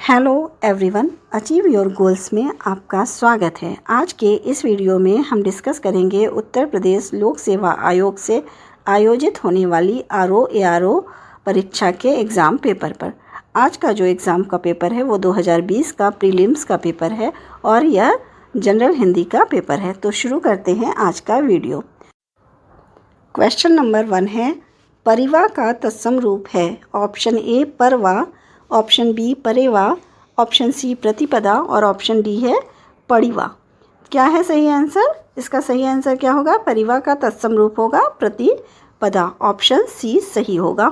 Hello everyone, achieve your goals में आपका स्वागत है। आज के इस वीडियो में हम डिस्कस करेंगे उत्तर प्रदेश लोक सेवा आयोग से आयोजित होने वाली ARO परीक्षा के एग्ज़ाम पेपर पर। आज का जो एग्ज़ाम का पेपर है वो 2020 का प्रीलिम्स का पेपर है और यह जनरल हिंदी का पेपर है। तो शुरू करते हैं आज का वीडियो। क्वेश्चन नंबर 1 है, परिवा का तत्सम रूप है। ऑप्शन ए परवा, ऑप्शन बी परेवा, ऑप्शन सी प्रतिपदा और ऑप्शन डी है पड़िवा। क्या है सही आंसर? इसका सही आंसर क्या होगा? परिवा का तत्सम रूप होगा प्रतिपदा। ऑप्शन सी सही होगा।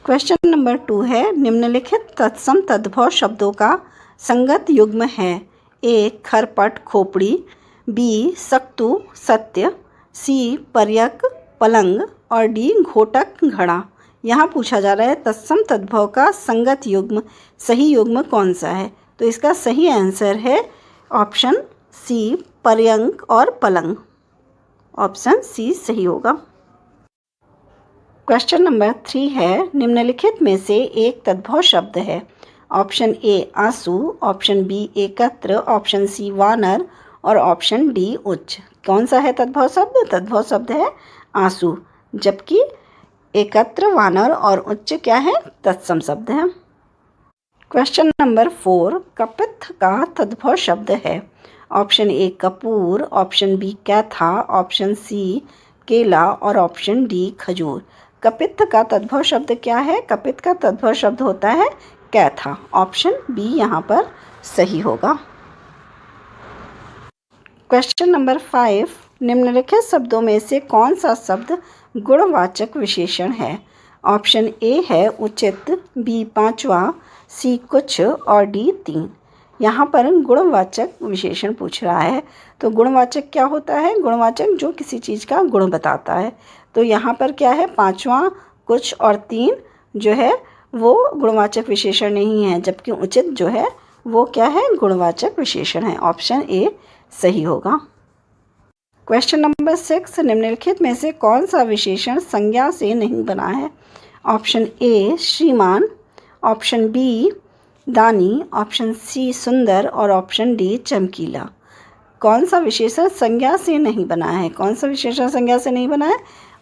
क्वेश्चन नंबर 2 है, निम्नलिखित तत्सम तद्भव शब्दों का संगत युग्म है। ए खरपट खोपड़ी, बी सक्तु सत्य, सी पर्यक पलंग और डी घोटक घड़ा। यहाँ पूछा जा रहा है तत्सम तद्भव का संगत युग्म, सही युग्म कौन सा है? तो इसका सही आंसर है ऑप्शन सी पर्यंक और पलंग। ऑप्शन सी सही होगा। क्वेश्चन नंबर 3 है, निम्नलिखित में से एक तद्भव शब्द है। ऑप्शन ए आंसू, ऑप्शन बी एकत्र, ऑप्शन सी वानर और ऑप्शन डी उच्च। कौन सा है तद्भव शब्द? तद्भव शब्द है आंसू, जबकि एकत्र, वानर और उच्च क्या है? तत्सम शब्द है। क्वेश्चन नंबर 4, कपित्थ का तद्भव शब्द है। ऑप्शन ए कपूर, ऑप्शन बी कैथा, ऑप्शन सी केला और ऑप्शन डी खजूर। कपित्थ का तद्भव शब्द क्या है? कपित्थ का तद्भव शब्द होता है कैथा। ऑप्शन बी यहाँ पर सही होगा। क्वेश्चन नंबर 5, निम्नलिखित शब्दों में से कौन सा शब्द गुणवाचक विशेषण है? ऑप्शन ए है उचित, बी पांचवा, सी कुछ और डी 3। यहाँ पर गुणवाचक विशेषण पूछ रहा है। तो गुणवाचक क्या होता है? गुणवाचक जो किसी चीज़ का गुण बताता है। तो यहाँ पर क्या है? पांचवा, कुछ और 3 जो है वो गुणवाचक विशेषण नहीं है, जबकि उचित जो है वो क्या है? गुणवाचक विशेषण है। ऑप्शन ए सही होगा। क्वेश्चन नंबर 6, निम्नलिखित में से कौन सा विशेषण संज्ञा से नहीं बना है? ऑप्शन ए श्रीमान, ऑप्शन बी दानी, ऑप्शन सी सुंदर और ऑप्शन डी चमकीला। कौन सा विशेषण संज्ञा से नहीं बना है? कौन सा विशेषण संज्ञा से नहीं बना है?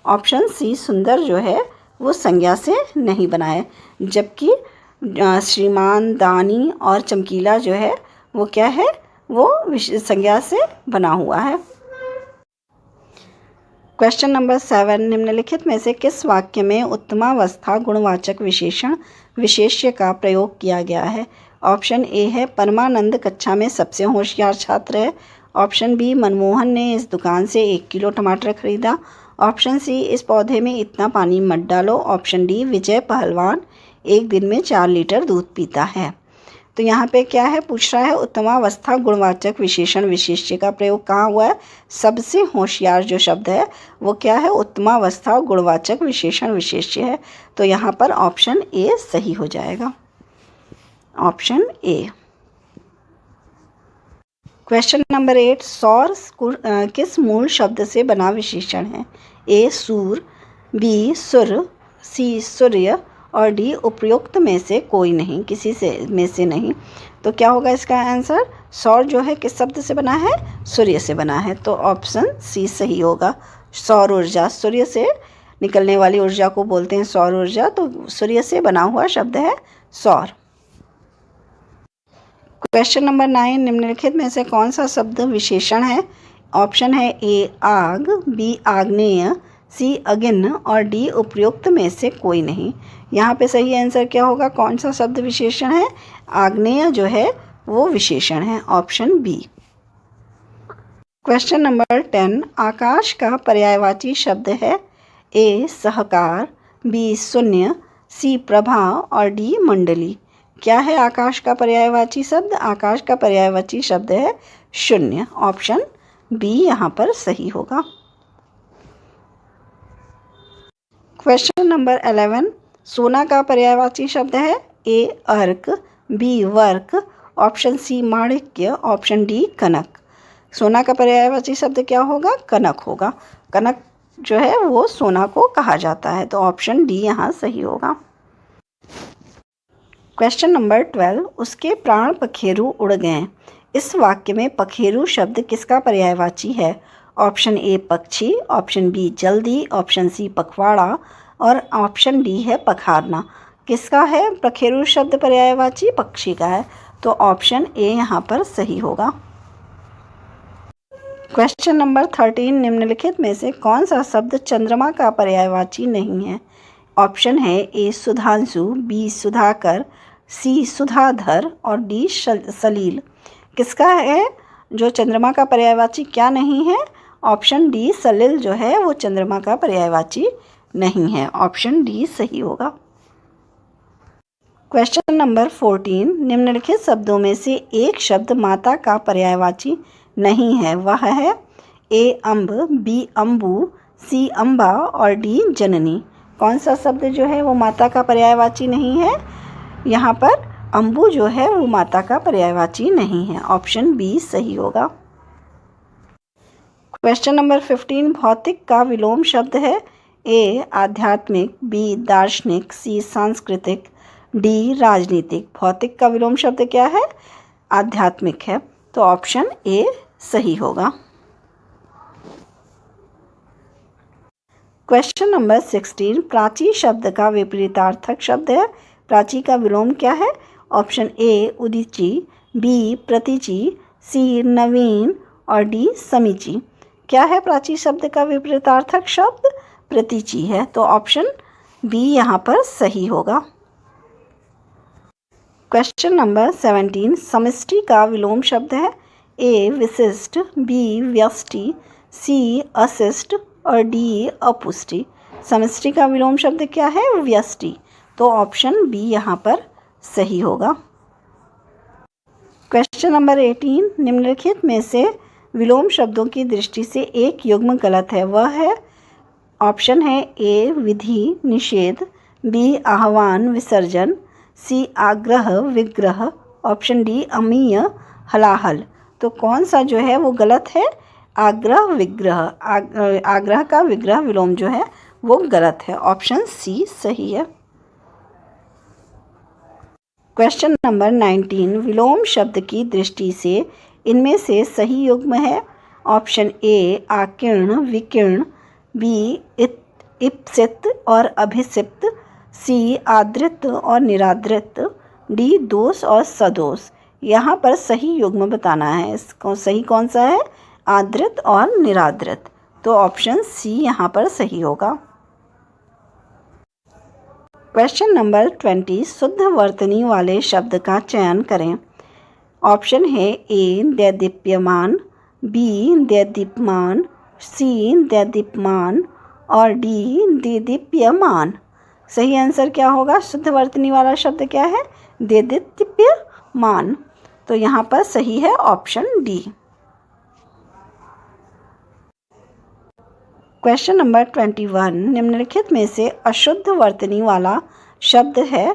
ऑप्शन सी सुंदर जो है वो संज्ञा से नहीं बना है, जबकि श्रीमान, दानी और चमकीला जो है वो क्या है? वो संज्ञा से बना हुआ है। क्वेश्चन नंबर 7, निम्नलिखित में से किस वाक्य में उत्तमावस्था गुणवाचक विशेषण विशेष्य का प्रयोग किया गया है? ऑप्शन ए है परमानंद कक्षा में सबसे होशियार छात्र है, ऑप्शन बी मनमोहन ने इस दुकान से 1 किलो टमाटर खरीदा, ऑप्शन सी इस पौधे में इतना पानी मत डालो, ऑप्शन डी विजय पहलवान 1 दिन में 4 लीटर दूध पीता है। तो यहाँ पे क्या है? पूछ रहा है उत्तमावस्था गुणवाचक विशेषण विशेष्य का प्रयोग कहाँ हुआ है? सबसे होशियार जो शब्द है वो क्या है? उत्तमावस्था गुणवाचक विशेषण विशेष्य है। तो यहाँ पर ऑप्शन ए सही हो जाएगा। Option A. क्वेश्चन नंबर 8, सौर किस मूल शब्द से बना विशेषण है? ए सूर, बी सुर, सी सूर्य और डी उपयुक्त में से कोई नहीं, किसी से में से नहीं। तो क्या होगा इसका आंसर? सौर जो है किस शब्द से बना है? सूर्य से बना है। तो ऑप्शन सी सही होगा। सौर ऊर्जा, सूर्य से निकलने वाली ऊर्जा को बोलते हैं सौर ऊर्जा। तो सूर्य से बना हुआ शब्द है सौर। क्वेश्चन नंबर 9, निम्नलिखित में से कौन सा शब्द विशेषण है? ऑप्शन है ए आग, बी आग्नेय, सी अगिन और डी उपयुक्त में से कोई नहीं। यहाँ पे सही आंसर क्या होगा? कौन सा शब्द विशेषण है? आग्नेय जो है वो विशेषण है। Option B. क्वेश्चन नंबर 10, आकाश का पर्यायवाची शब्द है। ए सहकार, बी शून्य, सी प्रभाव और डी मंडली। क्या है आकाश का पर्यायवाची शब्द? आकाश का पर्यायवाची शब्द है शून्य। ऑप्शन बी यहाँ पर सही होगा। क्वेश्चन नंबर 11, सोना का पर्यायवाची शब्द है। ए अर्क, बी वर्क, ऑप्शन सी माणिक्य, ऑप्शन डी कनक। सोना का पर्यायवाची शब्द क्या होगा? कनक होगा। कनक जो है वो सोना को कहा जाता है। तो ऑप्शन डी यहाँ सही होगा। क्वेश्चन नंबर 12, उसके प्राण पखेरु उड़ गए। इस वाक्य में पखेरु शब्द किसका पर्यायवाची है? ऑप्शन ए पक्षी, ऑप्शन बी जल्दी, ऑप्शन सी पखवाड़ा और ऑप्शन डी है पखारना। किसका है पखेरु शब्द पर्यायवाची? पक्षी का है, तो ऑप्शन ए यहाँ पर सही होगा। क्वेश्चन नंबर 13, निम्नलिखित में से कौन सा शब्द चंद्रमा का पर्यायवाची नहीं है? ऑप्शन है ए सुधांशु, बी सुधाकर, सी सुधाधर और डी सलील। किसका है जो चंद्रमा का पर्यायवाची क्या नहीं है? ऑप्शन डी सलील जो है वो चंद्रमा का पर्यायवाची नहीं है, ऑप्शन डी सही होगा। क्वेश्चन नंबर 14, निम्नलिखित शब्दों में से एक शब्द माता का पर्यायवाची नहीं है, वह है ए अम्ब, बी अम्बू, सी अम्बा और डी जननी। कौन सा शब्द जो है वो माता का पर्यायवाची नहीं है? यहाँ पर अम्बू जो है वो माता का पर्यायवाची नहीं है, ऑप्शन बी सही होगा। क्वेश्चन नंबर 15, भौतिक का विलोम शब्द है ए आध्यात्मिक, बी दार्शनिक, सी सांस्कृतिक, डी राजनीतिक। भौतिक का विलोम शब्द क्या है? आध्यात्मिक है, तो ऑप्शन ए सही होगा। क्वेश्चन नंबर 16, प्राची शब्द का विपरीतार्थक शब्द है। प्राची का विलोम क्या है? ऑप्शन ए उदीची, बी प्रतिची, सी नवीन और डी समीची। क्या है प्राची शब्द का विपरीतार्थक शब्द? प्रतीची है, तो ऑप्शन बी यहाँ पर सही होगा। क्वेश्चन नंबर 17, समष्टि का विलोम शब्द है ए विशिष्ट, बी व्यष्टि, सी अशिष्ट और डी अपुष्टि। समष्टि का विलोम शब्द क्या है? व्यष्टि, तो ऑप्शन बी यहाँ पर सही होगा। क्वेश्चन नंबर 18, निम्नलिखित में से विलोम शब्दों की दृष्टि से एक युग्म गलत है, वह है ऑप्शन है ए विधि निषेध, बी आह्वान विसर्जन, सी आग्रह विग्रह, ऑप्शन डी अमीय हलाहल। तो कौन सा जो है वो गलत है? आग्रह विग्रह, आग्रह का विग्रह विलोम जो है वो गलत है, ऑप्शन सी सही है। क्वेश्चन नंबर 19, विलोम शब्द की दृष्टि से इनमें से सही युग्म है। ऑप्शन ए आकीर्ण विकीर्ण, बी इप्सित और अभिसिप्त, सी आदृत और निरादृत, डी दोष और सदोष। यहाँ पर सही युग्म बताना है, इसको सही कौन सा है? आदृत और निरादृत, तो ऑप्शन सी यहाँ पर सही होगा। क्वेश्चन नंबर 20, शुद्ध वर्तनी वाले शब्द का चयन करें। ऑप्शन है ए दैदीप्यमान, बी दैदीप्यमान, सी दैदीप्यमान और डी देदीप्यमान। सही आंसर क्या होगा? शुद्ध वर्तनी वाला शब्द क्या है? देदीप्यमान, तो यहाँ पर सही है ऑप्शन डी। क्वेश्चन नंबर 21, निम्नलिखित में से अशुद्ध वर्तनी वाला शब्द है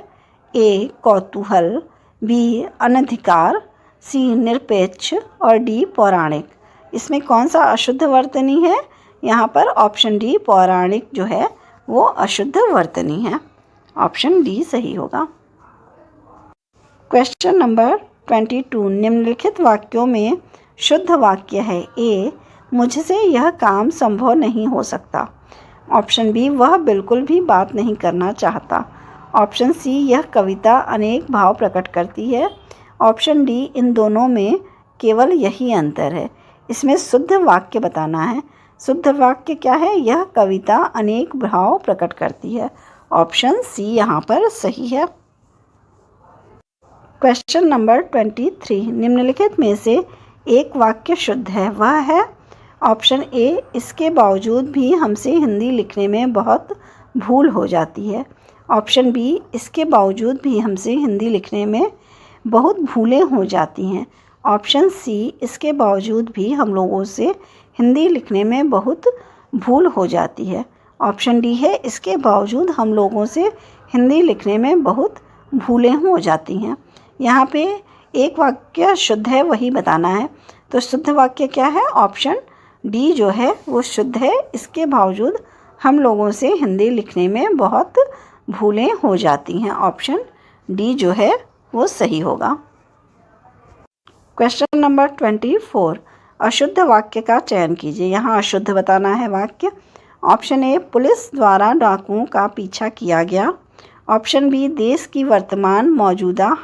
ए कौतूहल, बी अनधिकार, सी निरपेक्ष और डी पौराणिक। इसमें कौन सा अशुद्ध वर्तनी है? यहाँ पर ऑप्शन डी पौराणिक जो है वो अशुद्ध वर्तनी है, ऑप्शन डी सही होगा। क्वेश्चन नंबर 22, निम्नलिखित वाक्यों में शुद्ध वाक्य है ए मुझसे यह काम संभव नहीं हो सकता, ऑप्शन बी वह बिल्कुल भी बात नहीं करना चाहता, ऑप्शन सी यह कविता अनेक भाव प्रकट करती है, ऑप्शन डी इन दोनों में केवल यही अंतर है। इसमें शुद्ध वाक्य बताना है। शुद्ध वाक्य क्या है? यह कविता अनेक भाव प्रकट करती है, ऑप्शन सी यहाँ पर सही है। क्वेश्चन नंबर 23, निम्नलिखित में से एक वाक्य शुद्ध है, वह है ऑप्शन ए इसके बावजूद भी हमसे हिंदी लिखने में बहुत भूल हो जाती है, ऑप्शन बी इसके बावजूद भी हमसे हिंदी लिखने में बहुत भूलें हो जाती हैं, ऑप्शन सी इसके बावजूद भी हम लोगों से हिंदी लिखने में बहुत भूल हो जाती है, ऑप्शन डी है इसके बावजूद हम लोगों से हिंदी लिखने में बहुत भूलें हो जाती हैं। यहाँ पे एक वाक्य शुद्ध है वही बताना है, तो शुद्ध वाक्य क्या है? ऑप्शन डी जो है वो शुद्ध है, इसके बावजूद हम लोगों से हिंदी लिखने में बहुत भूलें हो जाती हैं, ऑप्शन डी जो है वो सही होगा। क्वेश्चन नंबर 24, अशुद्ध वाक्य का चयन कीजिए। यहाँ अशुद्ध बताना है वाक्य। ऑप्शन ए, पुलिस द्वारा डाकुओं का पीछा किया गया। ऑप्शन बी, देश की वर्तमान मौजूदा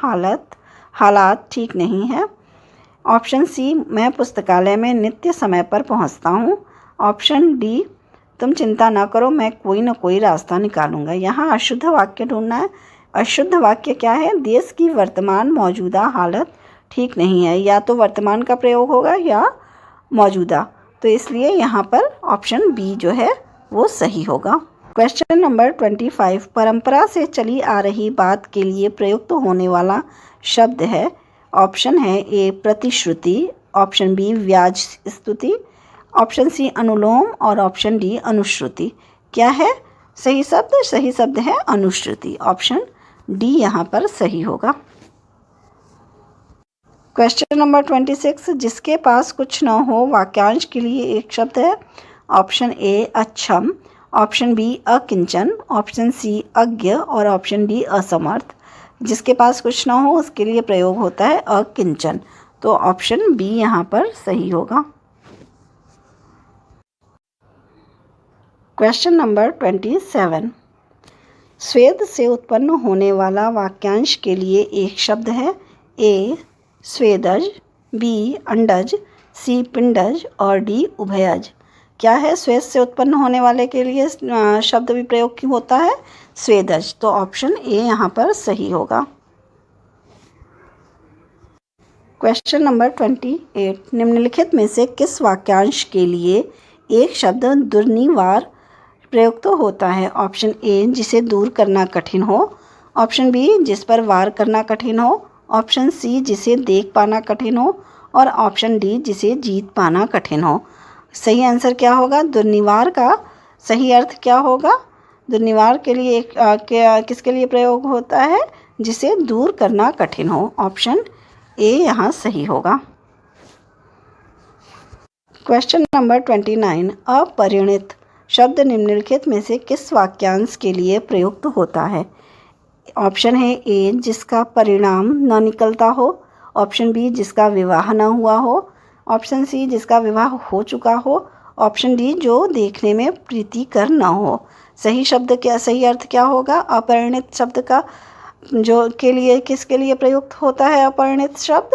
हालात ठीक नहीं है। ऑप्शन सी, मैं पुस्तकालय में नित्य समय पर पहुंचता हूं। ऑप्शन डी, तुम चिंता ना करो, मैं कोई ना कोई रास्ता निकालूंगा। यहाँ अशुद्ध वाक्य ढूंढना है। अशुद्ध वाक्य क्या है? देश की वर्तमान मौजूदा हालत ठीक नहीं है। या तो वर्तमान का प्रयोग होगा या मौजूदा, तो इसलिए यहाँ पर ऑप्शन बी जो है वो सही होगा। क्वेश्चन नंबर 25, परंपरा से चली आ रही बात के लिए प्रयुक्त होने वाला शब्द है। ऑप्शन है ए, प्रतिश्रुति। ऑप्शन बी, व्याज स्तुति। ऑप्शन सी, अनुलोम। और ऑप्शन डी, अनुश्रुति। क्या है सही शब्द? सही शब्द है अनुश्रुति। ऑप्शन डी यहाँ पर सही होगा। क्वेश्चन नंबर 26, जिसके पास कुछ न हो वाक्यांश के लिए एक शब्द है। ऑप्शन ए, अक्षम। ऑप्शन बी, अकिंचन। ऑप्शन सी, अज्ञ। और ऑप्शन डी, असमर्थ। जिसके पास कुछ न हो उसके लिए प्रयोग होता है अकिंचन, तो ऑप्शन बी यहाँ पर सही होगा। क्वेश्चन नंबर 27, स्वेद से उत्पन्न होने वाला वाक्यांश के लिए एक शब्द है। ए, स्वेदज। बी, अंडज। सी, पिंडज। और डी, उभयज। क्या है स्वेद से उत्पन्न होने वाले के लिए शब्द भी प्रयोग होता है? स्वेदज, तो ऑप्शन ए यहाँ पर सही होगा। क्वेश्चन नंबर 28, निम्नलिखित में से किस वाक्यांश के लिए एक शब्द दुर्निवार प्रयुक्त होता है? ऑप्शन ए, जिसे दूर करना कठिन हो। ऑप्शन बी, जिस पर वार करना कठिन हो। ऑप्शन सी, जिसे देख पाना कठिन हो। और ऑप्शन डी, जिसे जीत पाना कठिन हो। सही आंसर क्या होगा? दुर्निवार का सही अर्थ क्या होगा? दुर्निवार के लिए किसके लिए प्रयोग होता है? जिसे दूर करना कठिन हो। ऑप्शन ए यहाँ सही होगा। क्वेश्चन नंबर 29, अपरिणित शब्द निम्नलिखित में से किस वाक्यांश के लिए प्रयुक्त होता है? ऑप्शन है ए, जिसका परिणाम न निकलता हो। ऑप्शन बी, जिसका विवाह न हुआ हो। ऑप्शन सी, जिसका विवाह हो चुका हो। ऑप्शन डी, जो देखने में प्रीतिकर न हो। सही अर्थ क्या होगा अपरिणित शब्द का? जो के लिए किसके लिए प्रयुक्त होता है अपरिणित शब्द?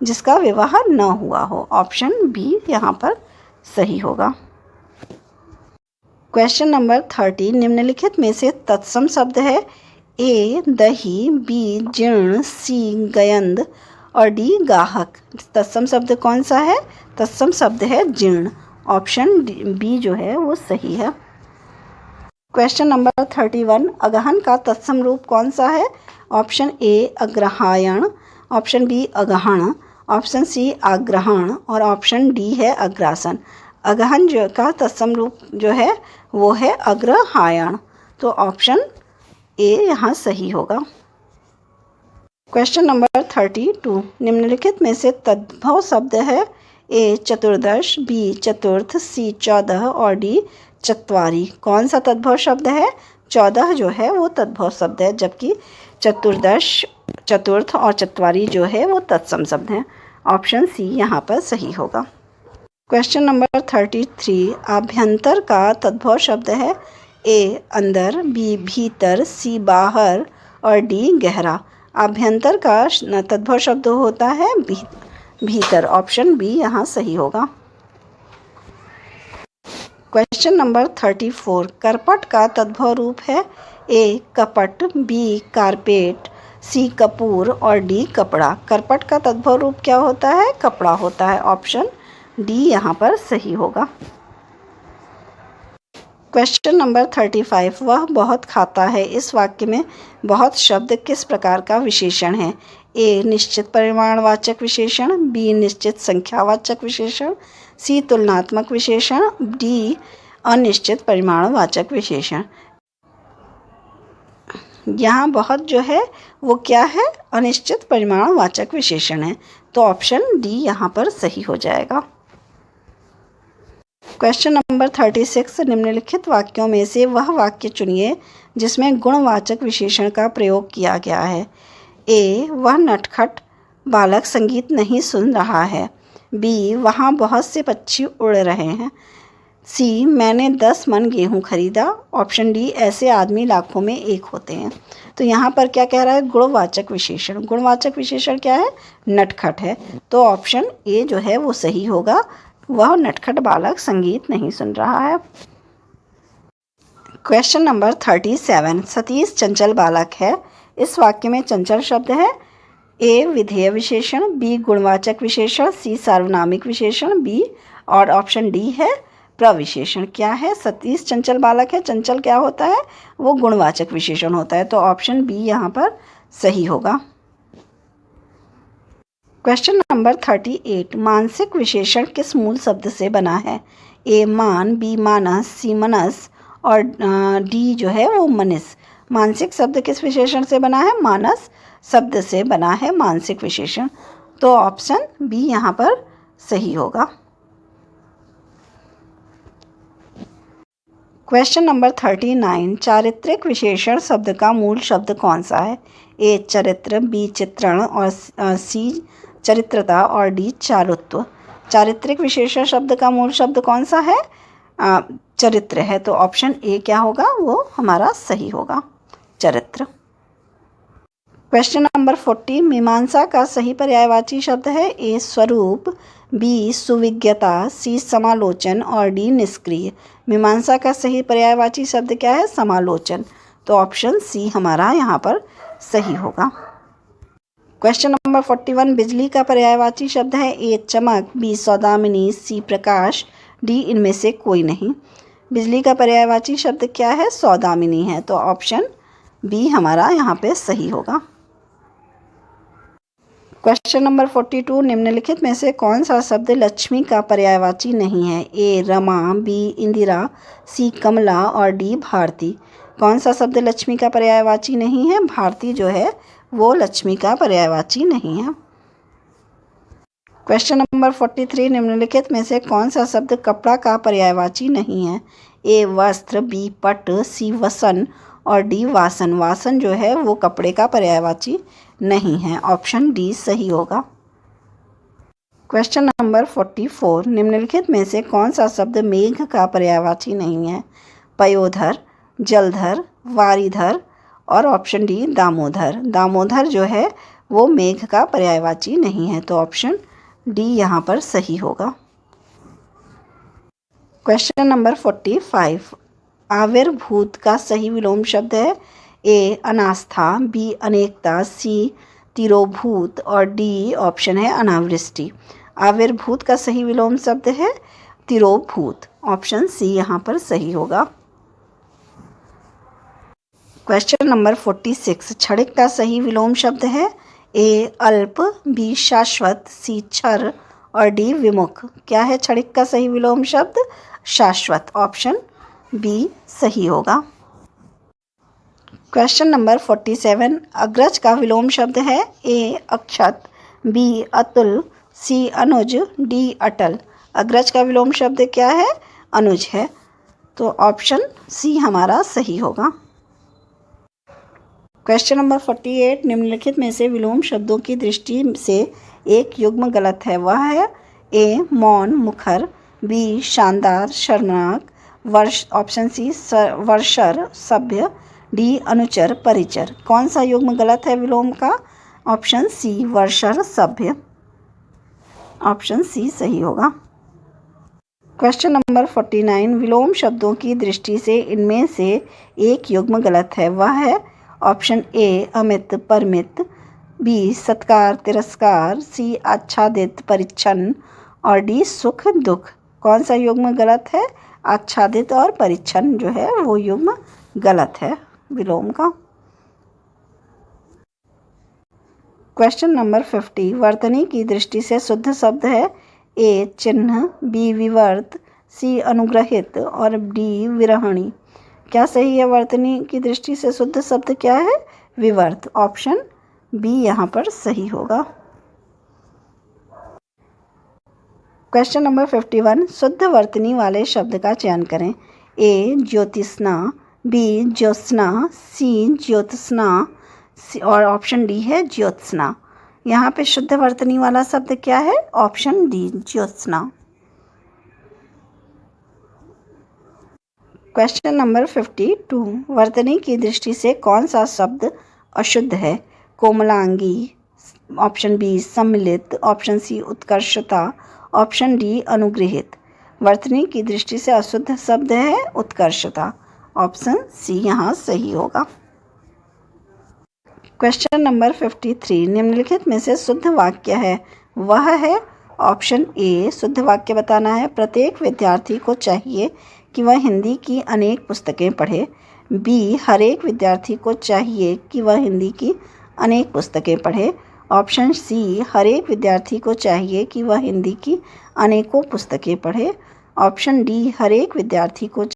जिसका विवाह न हुआ हो। ऑप्शन बी यहाँ पर सही होगा। क्वेश्चन नंबर 30, निम्नलिखित में से तत्सम शब्द है। ए, दही। बी, जीर्ण। सी, गयंद। और डी, गाहक। तत्सम शब्द कौन सा है? तत्सम शब्द है जीर्ण। ऑप्शन बी जो है वो सही है। क्वेश्चन नंबर 31, अगहन का तत्सम रूप कौन सा है? ऑप्शन ए, अग्रहायण। ऑप्शन बी, अगहण। ऑप्शन सी, आग्रहण। और ऑप्शन डी है अग्रासन। अगहन जो का तत्सम रूप जो है वो है अग्रहायण, तो ऑप्शन ए यहाँ सही होगा। क्वेश्चन नंबर 32, निम्नलिखित में से तद्भव शब्द है। ए, चतुर्दश। बी, चतुर्थ। सी, 14 और डी, चत्वारी। कौन सा तद्भव शब्द है? 14 जो है वो तद्भव शब्द है, जबकि चतुर्दश, चतुर्थ और चत्वारी जो है वो तत्सम शब्द हैं। ऑप्शन सी यहाँ पर सही होगा। क्वेश्चन नंबर 33, आभ्यंतर का तद्भव शब्द है। ए, अंदर। बी, भीतर। सी, बाहर। और डी, गहरा। आभ्यंतर का तद्भव शब्द होता है भीतर। ऑप्शन बी यहाँ सही होगा। क्वेश्चन नंबर 34, करपट का तद्भव रूप है। ए, कपट। बी, कारपेट। सी, कपूर। और डी, कपड़ा। करपट का तद्भव रूप क्या होता है? कपड़ा होता है। ऑप्शन डी यहाँ पर सही होगा। क्वेश्चन नंबर 35, वह बहुत खाता है। इस वाक्य में बहुत शब्द किस प्रकार का विशेषण है? ए, निश्चित परिमाणवाचक विशेषण। बी, निश्चित संख्यावाचक विशेषण। सी, तुलनात्मक विशेषण। डी, अनिश्चित परिमाणवाचक विशेषण। यहाँ बहुत जो है वो क्या है? अनिश्चित परिमाणवाचक विशेषण है, तो ऑप्शन डी यहाँ पर सही हो जाएगा। क्वेश्चन नंबर 36, निम्नलिखित वाक्यों में से वह वाक्य चुनिए जिसमें गुणवाचक विशेषण का प्रयोग किया गया है। ए, वह नटखट बालक संगीत नहीं सुन रहा है। बी, वहाँ बहुत से पक्षी उड़ रहे हैं। सी, मैंने 10 मन गेहूँ खरीदा। ऑप्शन डी, ऐसे आदमी लाखों में एक होते हैं। तो यहाँ पर क्या कह रहा है? गुणवाचक विशेषण। गुणवाचक विशेषण क्या है? नटखट है। तो ऑप्शन ए जो है वो सही होगा। वह नटखट बालक संगीत नहीं सुन रहा है। क्वेश्चन नंबर 37, सतीश चंचल बालक है। इस वाक्य में चंचल शब्द है। ए, विधेय विशेषण। बी, गुणवाचक विशेषण। सी, सार्वनामिक विशेषण। बी और ऑप्शन डी है प्रविशेषण। क्या है? सतीश चंचल बालक है। चंचल क्या होता है? वो गुणवाचक विशेषण होता है। तो ऑप्शन बी यहाँ पर सही होगा। क्वेश्चन नंबर 38, मानसिक विशेषण किस मूल शब्द से बना है? ए, मान। बी, मानस। सी, मनस और डी जो है वो मनिस। मानसिक शब्द किस विशेषण से बना है? मानस शब्द से बना है मानसिक विशेषण। तो ऑप्शन बी यहाँ पर सही होगा। क्वेश्चन नंबर 39, चारित्रिक विशेषण शब्द का मूल शब्द कौन सा है? ए, चरित्र। बी, चित्रण और सी, चरित्रता और डी, चारुत्व। चारित्रिक विशेषण शब्द का मूल शब्द कौन सा है? चरित्र है। तो ऑप्शन ए क्या होगा? वो हमारा सही होगा, चरित्र। क्वेश्चन नंबर 40, मीमांसा का सही पर्यायवाची शब्द है। ए, स्वरूप। बी, सुविज्ञता। सी, समालोचन और डी, निष्क्रिय। मीमांसा का सही पर्यायवाची शब्द क्या है? समालोचन। तो ऑप्शन सी हमारा यहाँ पर सही होगा। क्वेश्चन नंबर 41, बिजली का पर्यायवाची शब्द है। ए, चमक। बी, सौदामिनी। सी, प्रकाश। डी, इनमें से कोई नहीं। बिजली का पर्यायवाची शब्द क्या है? सौदामिनी है। तो ऑप्शन बी हमारा यहाँ पे सही होगा। क्वेश्चन नंबर 42, निम्नलिखित में से कौन सा शब्द लक्ष्मी का पर्यायवाची नहीं है? ए, रमा। बी, इंदिरा। सी, कमला और डी, भारती। कौन सा शब्द लक्ष्मी का पर्यायवाची नहीं है? भारती जो है वो लक्ष्मी का पर्यायवाची नहीं है। क्वेश्चन नंबर 43, निम्नलिखित में से कौन सा शब्द कपड़ा का पर्यायवाची नहीं है? ए, वस्त्र। बी, पट। सी, वसन और डी, वासन। वासन जो है वो कपड़े का पर्यायवाची नहीं है। ऑप्शन डी सही होगा। क्वेश्चन नंबर 44, निम्नलिखित में से कौन सा शब्द मेघ का पर्यायवाची नहीं है? पयोधर, जलधर, वारीधर और ऑप्शन डी, दामोदर। दामोदर जो है वो मेघ का पर्यायवाची नहीं है। तो ऑप्शन डी यहाँ पर सही होगा। क्वेश्चन नंबर 45, आविर्भूत का सही विलोम शब्द है। ए, अनास्था। बी, अनेकता। सी, तिरोभूत और डी ऑप्शन है अनावृष्टि। आविर्भूत का सही विलोम शब्द है तिरोभूत। ऑप्शन सी यहाँ पर सही होगा। क्वेश्चन नंबर 46, क्षणिक का सही विलोम शब्द है। ए, अल्प। बी, शाश्वत। सी, क्षर और डी, विमुख। क्या है क्षणिक का सही विलोम शब्द? शाश्वत। ऑप्शन बी सही होगा। क्वेश्चन नंबर 47, अग्रज का विलोम शब्द है। ए, अक्षत। बी, अतुल। सी, अनुज। डी, अटल। अग्रज का विलोम शब्द क्या है? अनुज है। तो ऑप्शन सी हमारा सही होगा। क्वेश्चन नंबर 48, निम्नलिखित में से विलोम शब्दों की दृष्टि से एक युग्म गलत है। वह है ए, मौन, मुखर। बी, शानदार, शर्मनाक। ऑप्शन सी, वर्षर, सभ्य। डी, अनुचर, परिचर। कौन सा युग्म गलत है विलोम का? ऑप्शन सी, वर्षर, सभ्य। ऑप्शन सी सही होगा। क्वेश्चन नंबर 49, विलोम शब्दों की दृष्टि से इनमें से एक युग्म गलत है। वह है ऑप्शन ए, अमित, परमित। बी, सत्कार, तिरस्कार। सी, आच्छादित, परिच्छन्न और डी, सुख, दुख। कौन सा युग्म गलत है? आच्छादित और परिच्छन्न जो है वो युग्म गलत है विलोम का। क्वेश्चन नंबर 50, वर्तनी की दृष्टि से शुद्ध शब्द है। ए, चिन्ह। बी, विवर्त। सी, अनुग्रहित और डी, विरहणी। क्या सही है? वर्तनी की दृष्टि से शुद्ध शब्द क्या है? विवर्त। ऑप्शन बी यहाँ पर सही होगा। क्वेश्चन नंबर 51, शुद्ध वर्तनी वाले शब्द का चयन करें। ए ज्योतिष्ना, बी ज्योत्सना, सी ज्योत्सना और ऑप्शन डी है ज्योत्सना। यहाँ पे शुद्ध वर्तनी वाला शब्द क्या है? Option D Jyotsna. Question number 52, वर्तनी की दृष्टि से कौन सा शब्द अशुद्ध है? कोमलांगी, ऑप्शन बी सम्मिलित, ऑप्शन सी उत्कर्षता, ऑप्शन डी अनुग्रहित। वर्तनी की दृष्टि से अशुद्ध शब्द है उत्कर्षता। ऑप्शन सी यहाँ सही होगा। क्वेश्चन नंबर 53, निम्नलिखित में से शुद्ध वाक्य है वह है। ऑप्शन ए, शुद्ध वाक्य बताना है, प्रत्येक विद्यार्थी को चाहिए कि वह हिंदी की अनेक पुस्तकें पढ़े। बी, हर एक विद्यार्थी को चाहिए कि वह हिंदी की अनेक पुस्तकें पढ़े। ऑप्शन सी, हर एक विद्यार्थी को चाहिए कि वह हिंदी की अनेकों पुस्तकें पढ़े। ऑप्शन डी, हर एक विद्यार्थी को